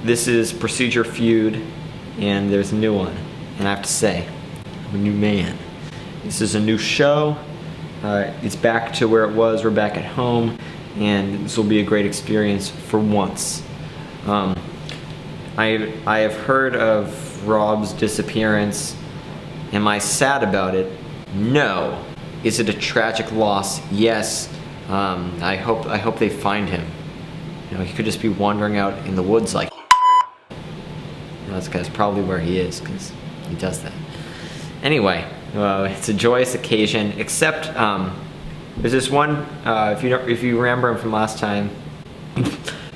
This is Procedure Feud, and there's a new one. And I have to say, I'm a new man. This is a new show. It's back to where it was. We're back at home, and this will be a great experience for once. I have heard of Rob's disappearance. Am I sad about it? No. Is it a tragic loss? Yes. I hope they find him. You know, he could just be wandering out in the woods like. That's probably where he is, because he does that. Anyway, it's a joyous occasion. Except there's this one. If you remember him from last time,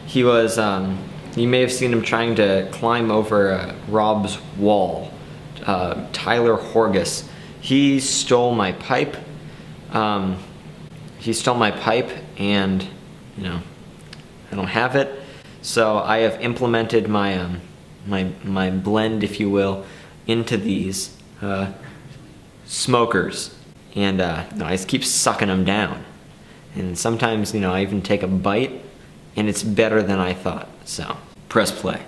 he was. You may have seen him trying to climb over Rob's wall. Tyler Horgus. He stole my pipe. He stole my pipe, and you know, I don't have it. So I have implemented my my blend, if you will, into these smokers, and I just keep sucking them down. And sometimes, you know, I even take a bite, and it's better than I thought. So press play.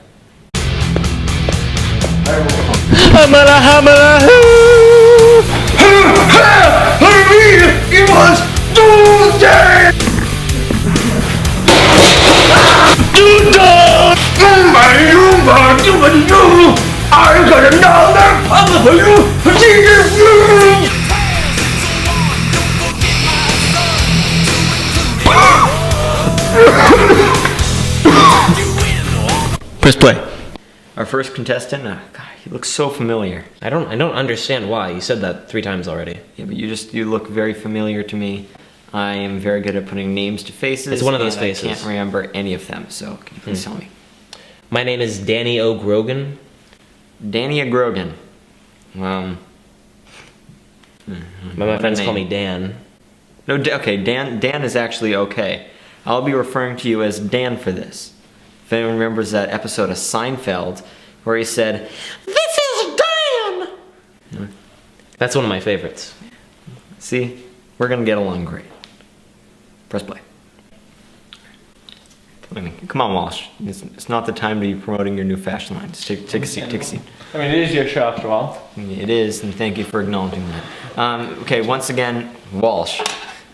It was Tuesday! I got another problem for you! Press play. Our first contestant, God, he looks so familiar. I don't understand why. You said that 3 times already. Yeah, but you look very familiar to me. I am very good at putting names to faces. It's one of those faces. I can't remember any of them, so can you please tell me? My name is Danny O'Grogan. Danny O'Grogan. My friends call me Dan. No, okay, Dan is actually okay. I'll be referring to you as Dan for this. If anyone remembers that episode of Seinfeld where he said, "This is Dan!" That's one of my favorites. See? We're gonna get along great. Press play. Come on, Walsh. It's not the time to be promoting your new fashion line. Just take a seat, take a seat. I mean, it is your show after all. It is, and thank you for acknowledging that. Okay, once again, Walsh.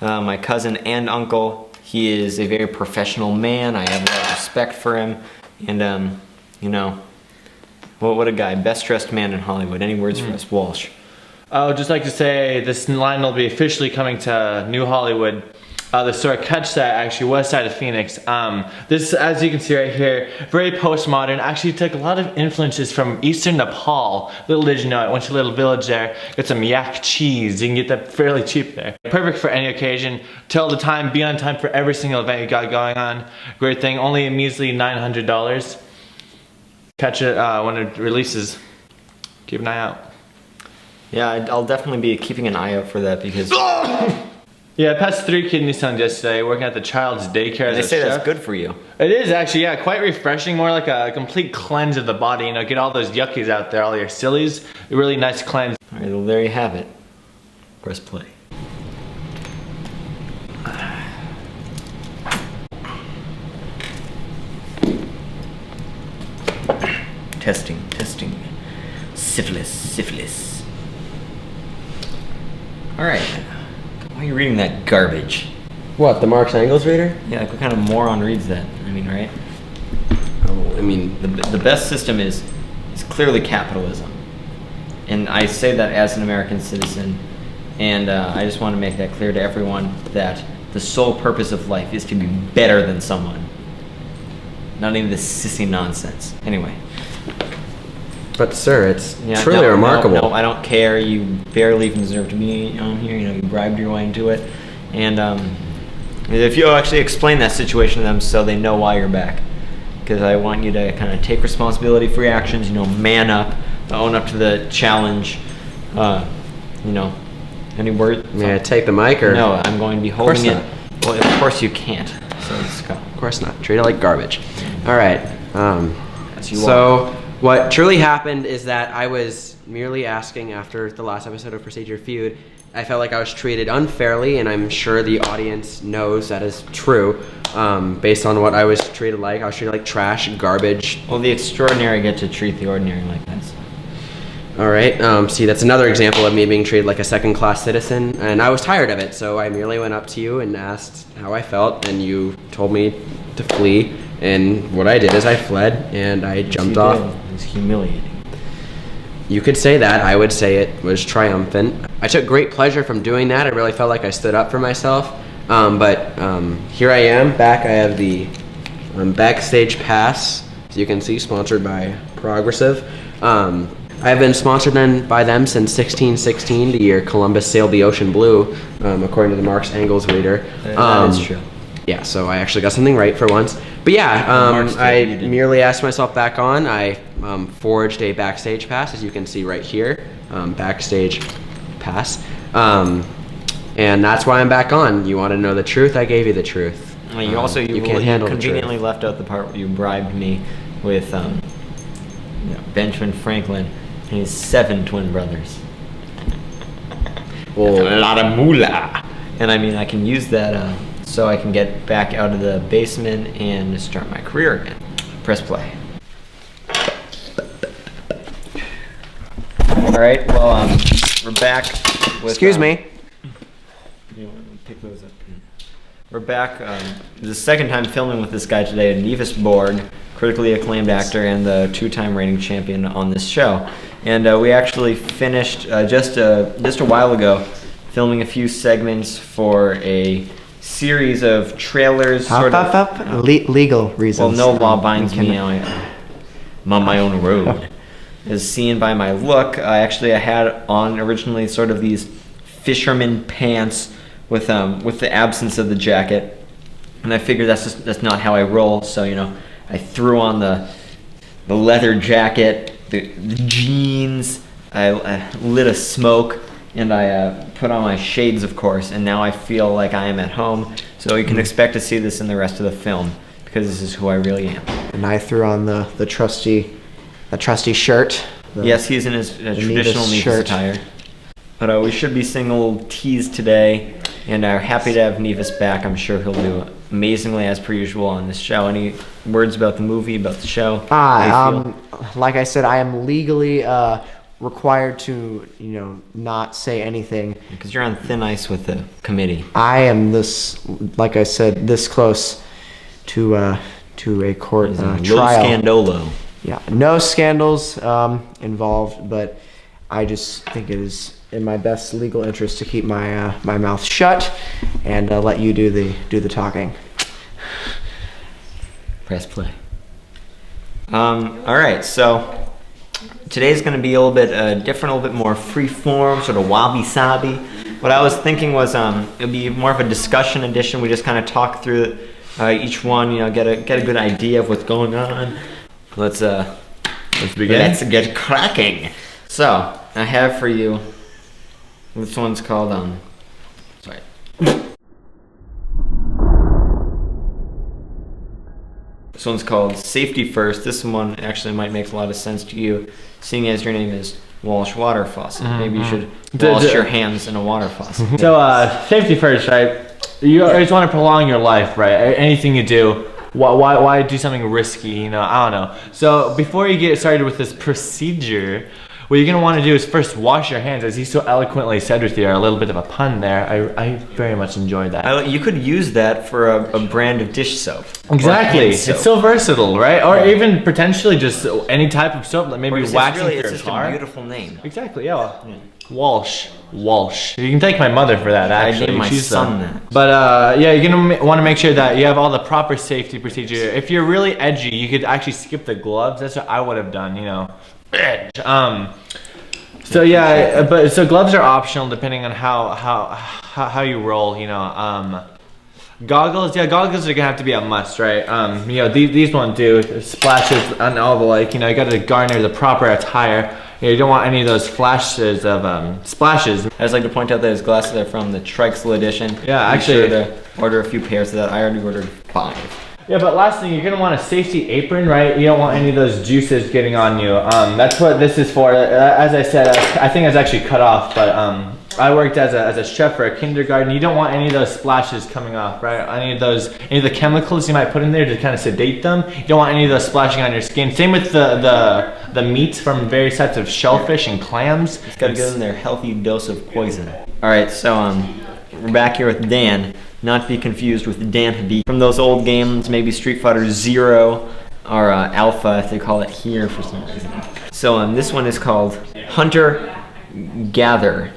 My cousin and uncle. He is a very professional man. I have a lot of respect for him. And, you know, what a guy. Best dressed man in Hollywood. Any words for us, Walsh? I would just like to say this line will be officially coming to New Hollywood. The store Catch That, actually, west side of Phoenix. This, as you can see right here, very postmodern. Actually took a lot of influences from Eastern Nepal. Little did you know, I went to a little village there, got some yak cheese. You can get that fairly cheap there. Perfect for any occasion. Tell the time, be on time for every single event you got going on. Great thing, only a measly $900. Catch it when it releases. Keep an eye out. Yeah, I'll definitely be keeping an eye out for that because... Yeah, I passed 3 kidney stones yesterday, working at the child's daycare as a chef. They say that's good for you. It is actually, yeah, quite refreshing, more like a complete cleanse of the body, you know, get all those yuckies out there, all your sillies, a really nice cleanse. All right, well, there you have it. Press play. Testing. Syphilis. All right. Why are you reading that garbage? What, the Marks Angles reader? Yeah, like what kind of moron reads that? I mean, right? Oh, I mean... The best system is clearly capitalism. And I say that as an American citizen, and I just want to make that clear to everyone that the sole purpose of life is to be better than someone. Not any of this sissy nonsense. Anyway. But sir, it's truly remarkable. No, I don't care. You barely even deserve to be on here. You know, you bribed your way into it. And if you actually explain that situation to them so they know why you're back. Because I want you to kind of take responsibility for your actions, you know, man up, own up to the challenge. You know, any words? May I take the mic or? No, I'm going to be holding it. Well, of course you can't. So let's go. Of course not. Treat it like garbage. All right. So what truly happened is that I was merely asking after the last episode of Procedure Feud I felt like I was treated unfairly, and I'm sure the audience knows that is true. Based on what I was treated like, I was treated like trash, garbage. Well, the extraordinary get to treat the ordinary like this. All right. See, that's another example of me being treated like a second-class citizen, and I was tired of it. So I merely went up to you and asked how I felt, and you told me to flee. And what I did is I fled, and I jumped off. It was humiliating. You could say that. I would say it was triumphant. I took great pleasure from doing that. I really felt like I stood up for myself. But here I am back. I have the backstage pass, as you can see, sponsored by Progressive. I've been sponsored by them since 1616, the year Columbus sailed the ocean blue, according to the Marx Engels reader. That is true. Yeah, so I actually got something right for once. But yeah, I merely asked myself back on. I forged a backstage pass, as you can see right here, backstage pass. And that's why I'm back on. You want to know the truth? I gave you the truth. Well, you also you can't handle the truth. conveniently left out the part where you bribed me with Benjamin Franklin and his 7 twin brothers. Well, A lot of moolah. And I mean, I can use that so I can get back out of the basement and start my career again. Press play. All right. Well, we're back. With, excuse me. You want to pick those up? We're back. The second time filming with this guy today, Kneevus Bourg, critically acclaimed actor and the 2-time reigning champion on this show. And we actually finished just a while ago filming a few segments for a series of trailers. Legal reasons. Well, no law binds me. I'm on my own road. As seen by my look, I had on originally sort of these fisherman pants with the absence of the jacket, and I figured that's not how I roll. So I threw on the leather jacket, the jeans. I lit a smoke, and I put on my shades, of course. And now I feel like I am at home. So you can expect to see this in the rest of the film, because this is who I really am. And I threw on the trusty shirt. Yes, he's in his traditional Kneevus attire. But we should be seeing a little tease today, and are happy to have Kneevus back. I'm sure he'll do amazingly as per usual on this show. Any words about the movie, about the show? Like I said, I am legally required to, not say anything. Because you're on thin ice with the committee. I am like I said, this close to a court trial. Scandolo. Yeah, no scandals involved, but I just think it is in my best legal interest to keep my my mouth shut and let you do the talking. Press play. All right, so today's going to be a little bit different, a little bit more free-form, sort of wabi-sabi. What I was thinking was it'd be more of a discussion edition. We just kind of talk through each one, get a good idea of what's going on. Let's begin. Let's get cracking. So I have for you. This one's called sorry. This one's called Safety First. This one actually might make a lot of sense to you, seeing as your name is Walsh Water Faucet. Maybe you should wash your hands in a water faucet. So safety first, right? You always want to prolong your life, right? Anything you do, why do something risky? I don't know. So before you get started with this procedure, what you're going to want to do is first wash your hands, as he so eloquently said with you. A little bit of a pun there. I very much enjoyed that. You could use that for a brand of dish soap. Exactly. It's so versatile, right? Or even potentially just any type of soap, like maybe waxing it's your just car. a beautiful name. Exactly, yeah. Walsh. You can thank my mother for that, actually. I named my son that. But yeah, you're going to want to make sure that you have all the proper safety procedure. If you're really edgy, you could actually skip the gloves. That's what I would have done, So yeah, so gloves are optional depending on how you roll, Goggles are gonna have to be a must, right? These ones do splashes on all the you got to garner the proper attire. You don't want any of those flashes of splashes. I just like to point out that his glasses are from the Trixel edition. Yeah, Be actually, sure to order a few pairs of that. I already ordered 5. Yeah, but last thing, you're gonna want a safety apron, right? You don't want any of those juices getting on you. That's what this is for. As I said, I think it's actually cut off, but I worked as a chef for a kindergarten. You don't want any of those splashes coming off, right? Any of the chemicals you might put in there to kind of sedate them. You don't want any of those splashing on your skin. Same with the meats from various types of shellfish and clams. It's got to give them their healthy dose of poison. All right, so we're back here with Dan. Not to be confused with Dan Hadid from those old games, maybe Street Fighter Zero or Alpha, if they call it here for some reason. So this one is called Hunter Gather.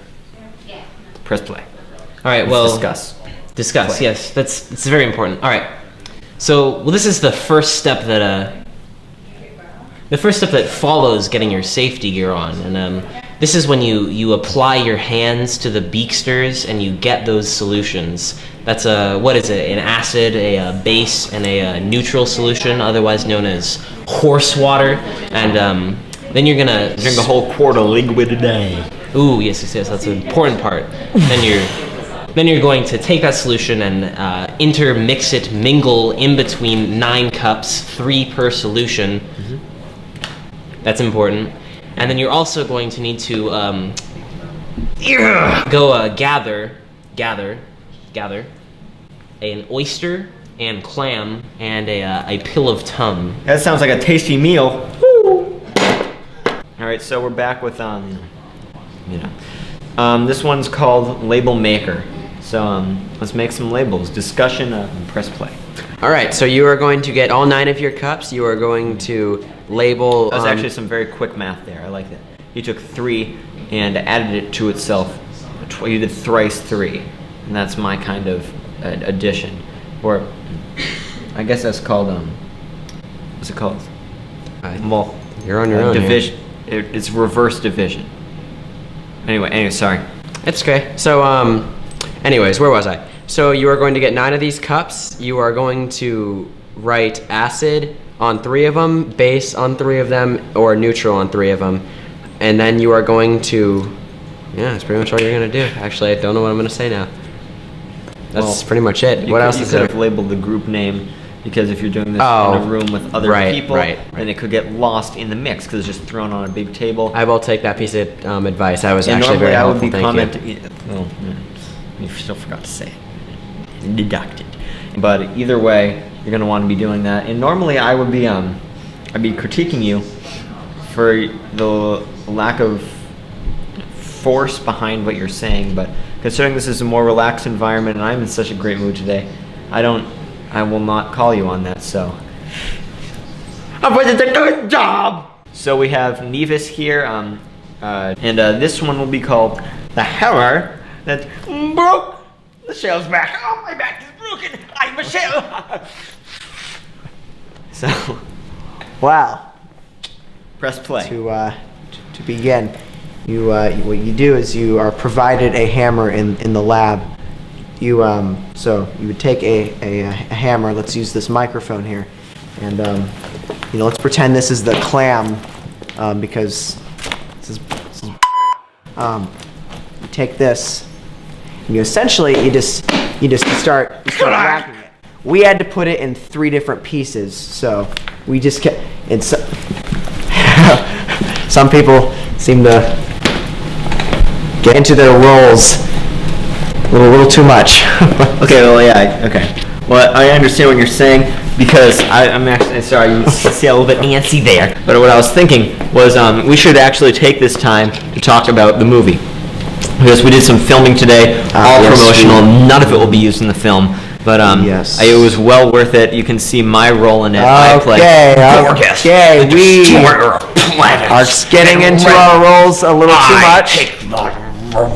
Press play. All right, Let's discuss. Play. Yes, that's very important. All right, so this is the first step that follows getting your safety gear on, and this is when you apply your hands to the beaksters and you get those solutions. That's what is it? An acid, a base, and a neutral solution, otherwise known as horse water, and then you're gonna drink a whole quart of liquid a day. Ooh, yes, that's an important part. Then you're going to take that solution and intermix it, mingle in between 9 cups, 3 per solution. Mm-hmm. That's important. And then you're also going to need to go gather an oyster and clam and a pill of tongue. That sounds like a tasty meal. Woo! All right, so we're back with this one's called Label Maker. So let's make some labels. Discussion and press play. All right, so you are going to get all 9 of your cups. You are going to label. That was actually some very quick math there. I like that. He took 3 and added it to itself. You did thrice 3, and that's my kind of addition, or I guess that's called what's it called? Well, you're on your own. Division. It's reverse division. Anyway, sorry. It's okay. So, anyways, where was I? So you are going to get 9 of these cups. You are going to write acid on 3 of them, base on 3 of them, or neutral on 3 of them. And then you are going to, that's pretty much all you're going to do. Actually, I don't know what I'm going to say now. That's pretty much it. What else is there? You could have labeled the group name, because if you're doing this in a room with other people, then it could get lost in the mix because it's just thrown on a big table. I will take that piece of advice. That was actually very helpful. Thank you. Well, you still forgot to say it. Deducted. But either way, you're going to want to be doing that. And normally I'd be critiquing you for the lack of force behind what you're saying, but considering this is a more relaxed environment and I'm in such a great mood today, I will not call you on that, so. I did a good job! So we have Kneevus here, and this one will be called The Hammer That Broke the Shell's Back. Oh, my back is broken! I'm a shell! So. Wow. Press play. To begin, what you do is you are provided a hammer in the lab. So you would take a hammer. Let's use this microphone here, and let's pretend this is the clam, because this is you take this, and you just start whacking it. We had to put it in 3 different pieces, so we just kept. Some people seem to get into their roles a little too much. Okay, well, yeah, okay. Well, I understand what you're saying, because I'm actually, sorry, you see a little bit antsy there. But what I was thinking was we should actually take this time to talk about the movie. Because we did some filming today, all promotional, none of it will be used in the film. But it was well worth it. You can see my role in it. I play Okay, we are getting into our roles a little too much.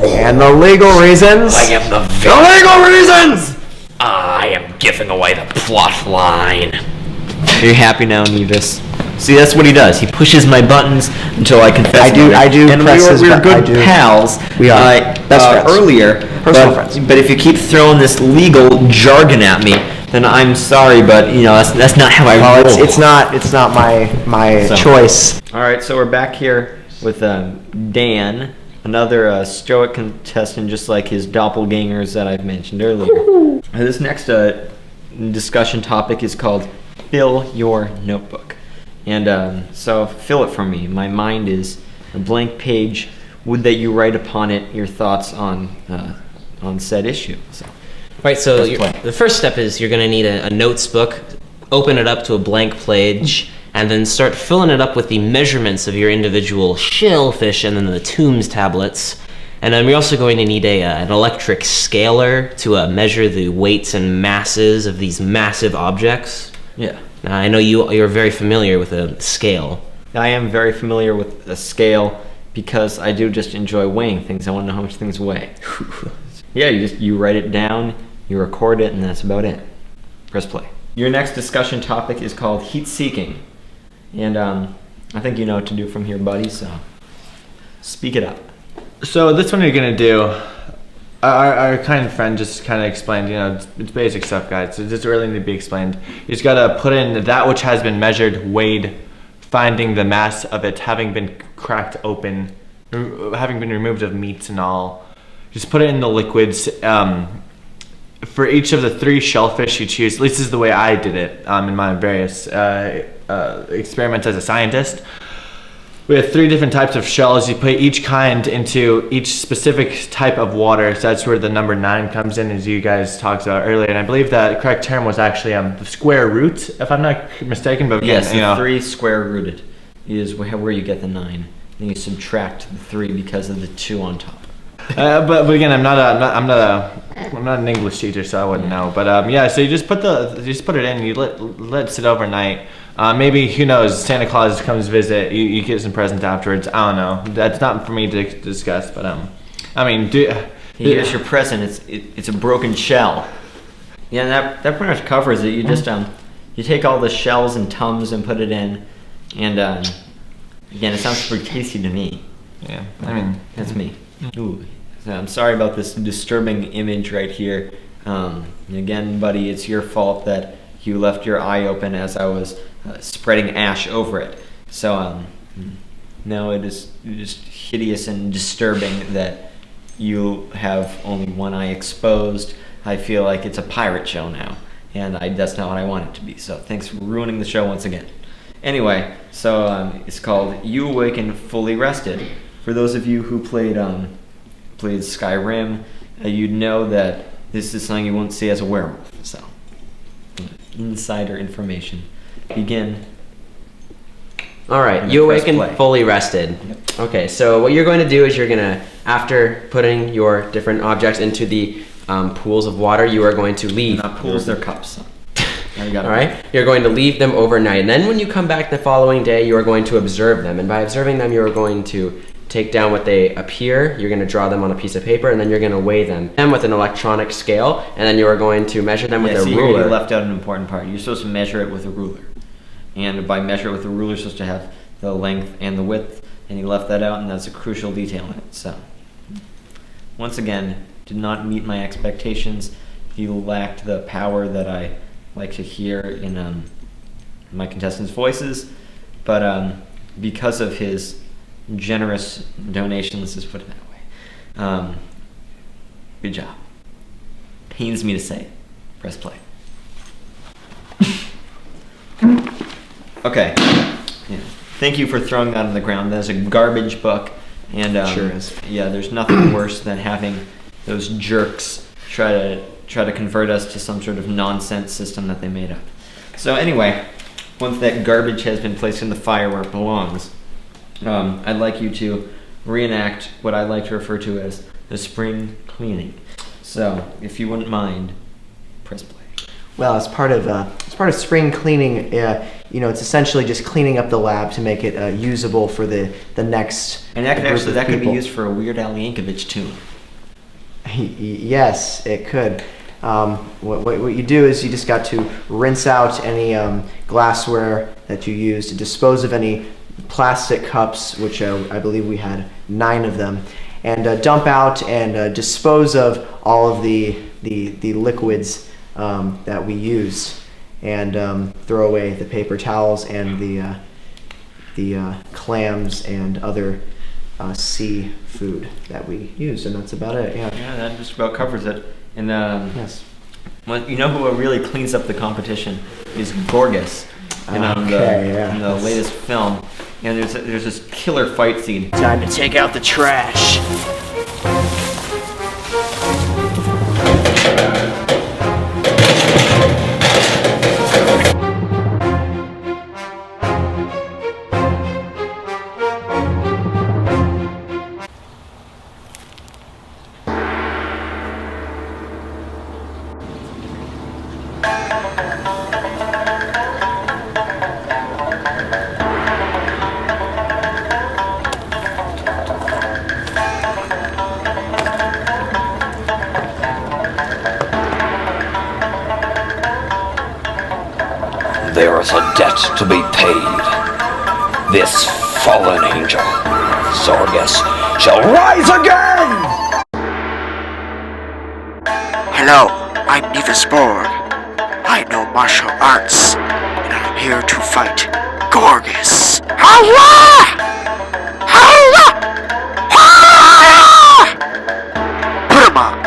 And the legal reasons. I am the legal reasons! I am giving away the plot line. Are you happy now, Kneevus? See, that's what he does. He pushes my buttons until I confess. I do. And we were good pals. We are best friends. Earlier. Personal friends. But if you keep throwing this legal jargon at me, then I'm sorry, but that's not how I roll. It's not my choice. All right, so we're back here with Dan, another stoic contestant, just like his doppelgangers that I've mentioned earlier. This next discussion topic is called Fill Your Notebook. And so fill it for me. My mind is a blank page. Would that you write upon it your thoughts on said issue. So, Right, so Press play. the first step is you're going to need a notes book, open it up to a blank page, and then start filling it up with the measurements of your individual shellfish and then the tombs tablets. And then we're also going to need an electric scaler to measure the weights and masses of these massive objects. yeah. Now, I know you're very familiar with a scale. I am very familiar with a scale because I do just enjoy weighing things. I want to know how much things weigh. Yeah, you write it down, you record it, and that's about it. Press play. Your next discussion topic is called heat seeking. And I think you know what to do from here, buddy, so speak it up. So this one you're gonna do, our kind friend just kind of explained, it's basic stuff, guys. It doesn't really need to be explained. You just gotta put in that which has been measured, weighed, finding the mass of it, having been cracked open, having been removed of meats and all. Just put it in the liquids. For each of the 3 shellfish you choose, at least this is the way I did it in my various experiments as a scientist. We have 3 different types of shells. You put each kind into each specific type of water. So that's where the number 9 comes in, as you guys talked about earlier. And I believe that the correct term was actually the square root, if I'm not mistaken. But again, Yes, the 3 square rooted is where you get the 9. Then you subtract the 3 because of the 2 on top. But again, I'm not an English teacher, so I wouldn't know. But yeah, so you just put it in. You let it sit overnight. Maybe, who knows, Santa Claus comes visit, you get some presents afterwards. I don't know. That's not for me to discuss, but I mean, Here's your present. It's a broken shell. Yeah, that pretty much covers it. You just you take all the shells and tums and put it in, and again, it sounds pretty tasty to me. yeah, I mean, That's me. Ooh, so I'm sorry about this disturbing image right here. Again, buddy, it's your fault that you left your eye open as I was spreading ash over it. So, no, it is just hideous and disturbing that you have only one eye exposed. I feel like it's a pirate show now, and that's not what I want it to be. So thanks for ruining the show once again. Anyway, so it's called You Awaken Fully Rested. For those of you who played Skyrim, you'd know that this is something you won't see as a werewolf. So, insider information. Begin. All right, And you then press awaken play. fully rested. Yep. Okay, so what you're going to do is you're going to, after putting your different objects into the pools of water, you are going to leave. Not pools, they're cups. Now you got it. All right, you're going to leave them overnight. And then when you come back the following day, you are going to observe them. And by observing them, you are going to take down what they appear. You're going to draw them on a piece of paper, and then you're going to weigh them with an electronic scale, and then you are going to measure them with Yeah, a so you ruler. left out an important part. You're supposed to measure it with a ruler. And by measure it with a ruler, you're supposed to have the length and the width, and you left that out, and that's a crucial detail in it. So, once again, did not meet my expectations. He lacked the power that I like to hear in my contestants' voices, but because of his generous donation, let's just put it that way. Good job. Pains me to say it. Press play. Okay. Yeah. Thank you for throwing that on the ground. That is a garbage book, and Sure is. yeah, there's nothing worse than having those jerks try to convert us to some sort of nonsense system that they made up. So anyway, once that garbage has been placed in the fire where it belongs, I'd like you to reenact what I like to refer to as the spring cleaning. So, if you wouldn't mind, press play. Well, as part of spring cleaning, it's essentially just cleaning up the lab to make it usable for the next. And that group of could be people. used for a Weird Al Yankovic tune. Yes, it could. What you do is you just got to rinse out any glassware that you use, to dispose of any plastic cups, which I believe we had 9 of them, and dump out and dispose of all of the liquids that we use, and throw away the paper towels and the clams and other seafood that we used, and that's about it. Yeah. Yeah, that just about covers it. And Yes. Well, you know who really cleans up the competition is Gorgas in, Okay, in the latest film. And there's this killer fight scene. Time to take out the trash. There is a debt to be paid. This fallen angel, Zorgus, shall rise again! Hello, I'm Kneevus Bourg. I know martial arts, and I'm here to fight Gorgas. Hurrah! Hurrah! Hurrah! Put him up.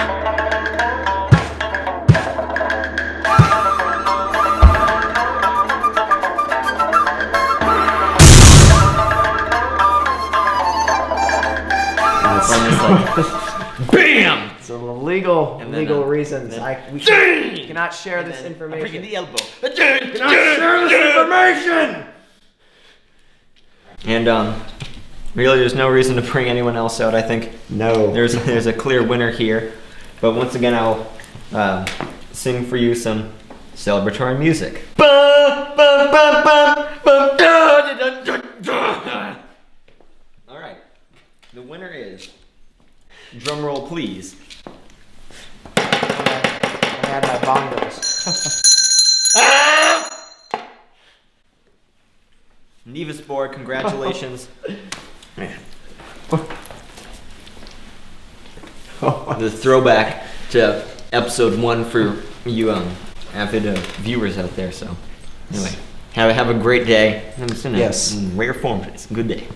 BAM! So legal And then, reasons, then- we cannot share this information. the elbow. Share this information. And really, there's no reason to bring anyone else out. I think No. there's a clear winner here. But once again, I'll sing for you some celebratory music. All right, the winner is. Drum roll, please. I had my bongos. Kneevus Bourg, congratulations. The throwback to episode 1 for you avid viewers out there. So anyway, have a great day. Yes. In rare form, it's a good day.